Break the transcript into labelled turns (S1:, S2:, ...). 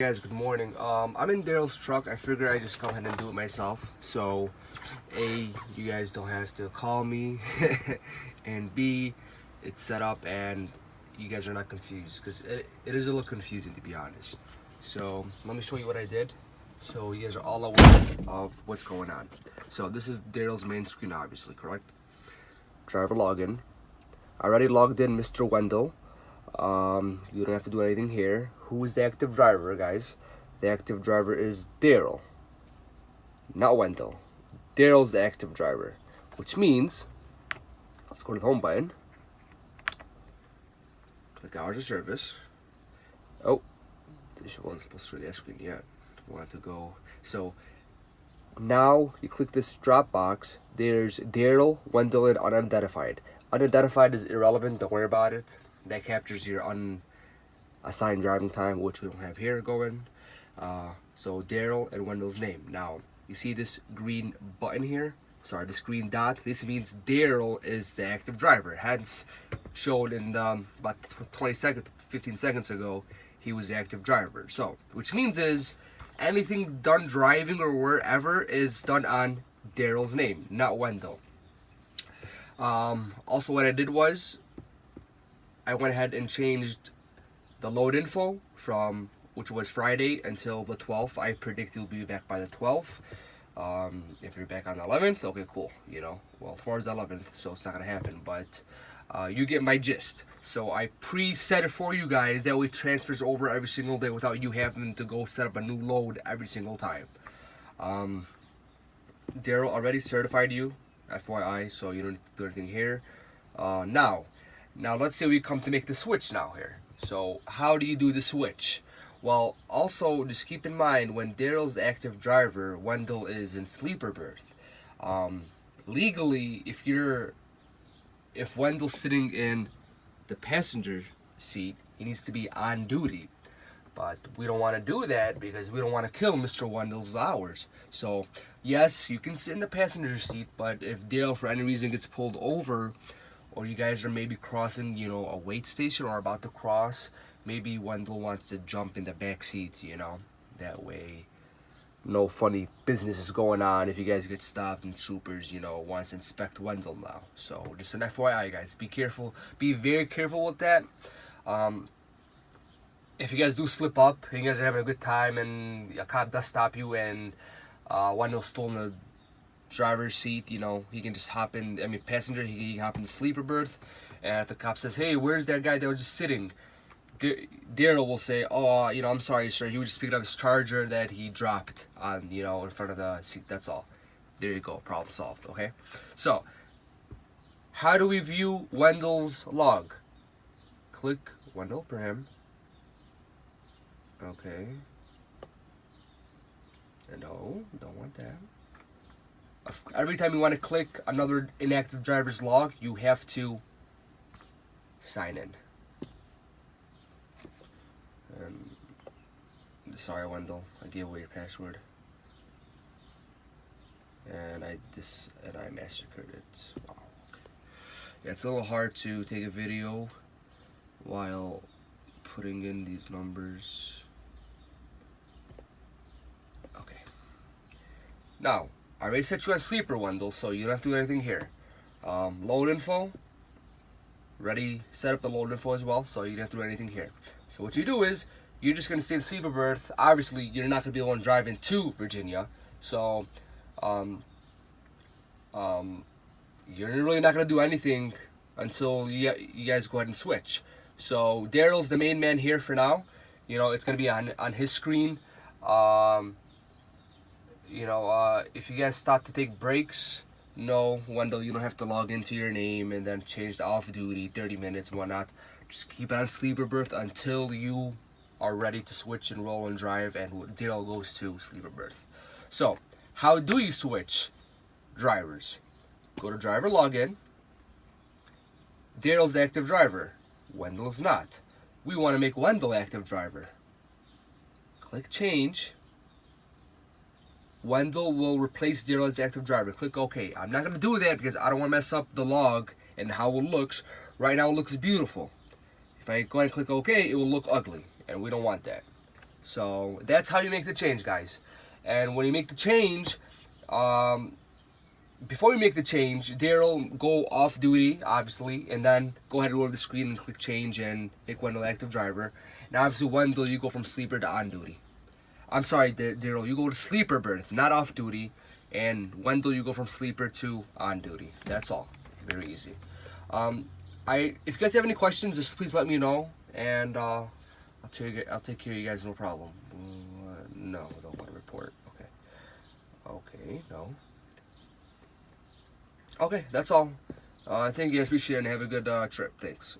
S1: Guys, good morning. I'm in Daryl's truck. I figured I'd just go ahead and do it myself. So, A, you guys don't have to call me, and B, it's set up and you guys are not confused, because it is a little confusing, to be honest. So, let me show you what I did, so you guys are all aware of what's going on. So, this is Daryl's main screen, obviously, correct? Driver login. I already logged in Mr. Wendell. You don't have to do anything here. Who is the active driver, guys? The active driver is Daryl, not Wendell. Daryl's the active driver, which means, let's go to the home button, click hours of service. Oh, this wasn't supposed to show that screen yet. I want to go. So now you click this drop box. There's Daryl, Wendell, and unidentified. Unidentified is irrelevant. Don't worry about it. That captures your unassigned driving time, which we don't have here going. So Daryl and Wendell's name. Now, you see this green button here? Sorry, this green dot. This means Daryl is the active driver. Hence, showed in about 15 seconds ago, he was the active driver. So, which means is, anything done driving or wherever is done on Daryl's name, not Wendell. Also, what I did was, I went ahead and changed the load info from, which was Friday, until the 12th. I predict you'll be back by the 12th. If you're back on the 11th, okay, cool. You know, well, tomorrow's the 11th, so it's not gonna happen. But you get my gist. So I preset it for you guys. That way it transfers over every single day without you having to go set up a new load every single time. Daryl already certified you, FYI, so you don't need to do anything here. Now let's say we come to make the switch now here. So how do you do the switch? Well, also just keep in mind, when Daryl's the active driver, Wendell is in sleeper berth. Legally, if Wendell's sitting in the passenger seat, he needs to be on duty. But we don't want to do that because we don't want to kill Mr. Wendell's hours. So yes, you can sit in the passenger seat, but if Daryl for any reason gets pulled over, or you guys are maybe crossing, you know, a wait station or about to cross, maybe Wendell wants to jump in the back seat, you know. That way, no funny business is going on if you guys get stopped and troopers, you know, wants to inspect Wendell now. So, just an FYI, guys. Be careful. Be very careful with that. If you guys do slip up, and you guys are having a good time, and a cop does stop you, and Wendell's still in the driver's seat, you know, he can just hop in. I mean, passenger, he can hop in the sleeper berth. And if the cop says, "Hey, where's that guy that was just sitting?" Daryl will say, "Oh, you know, I'm sorry, sir. He was just picking up his charger that he dropped on, you know, in front of the seat. That's all." There you go. Problem solved. Okay. So, how do we view Wendell's log? Click Wendell per him. Okay. No, don't want that. Every time you want to click another inactive driver's log, you have to sign in. Sorry, Wendell, I gave away your password, and I massacred it. Wow. Okay. Yeah, it's a little hard to take a video while putting in these numbers. Okay. Now, I already set you on sleeper, Wendell, so you don't have to do anything here. Load info. Ready, set up the load info as well, so you don't have to do anything here. So what you do is, you're just going to stay in sleeper berth. Obviously, you're not going to be the one driving to Virginia, so you're really not going to do anything until you guys go ahead and switch. So Daryl's the main man here for now. You know, it's going to be on his screen. You know, if you guys stop to take breaks, no, Wendell, you don't have to log into your name and then change the off duty, 30 minutes and whatnot. Just keep it on sleeper berth until you are ready to switch and roll and drive, and Daryl goes to sleeper berth. So, how do you switch drivers? Go to driver login. Daryl's the active driver. Wendell's not. We want to make Wendell active driver. Click change. Wendell will replace Daryl as the active driver. Click OK. I'm not going to do that because I don't want to mess up the log and how it looks. Right now it looks beautiful. If I go ahead and click OK, it will look ugly, and we don't want that. So that's how you make the change, guys. And when you make the change, before you make the change, Daryl go off duty, obviously, and then go ahead and go to the screen and click change and make Wendell active driver. Now, obviously, Wendell, you go from sleeper to on duty. I'm sorry, Daryl, you go to sleeper berth, not off duty. And Wendell, you go from sleeper to on duty. That's all. Very easy. If you guys have any questions, just please let me know, and I'll take care of you guys, no problem. No, don't want to report. Okay. Okay, no. Okay, that's all. Thank you guys, appreciate it, and have a good trip. Thanks.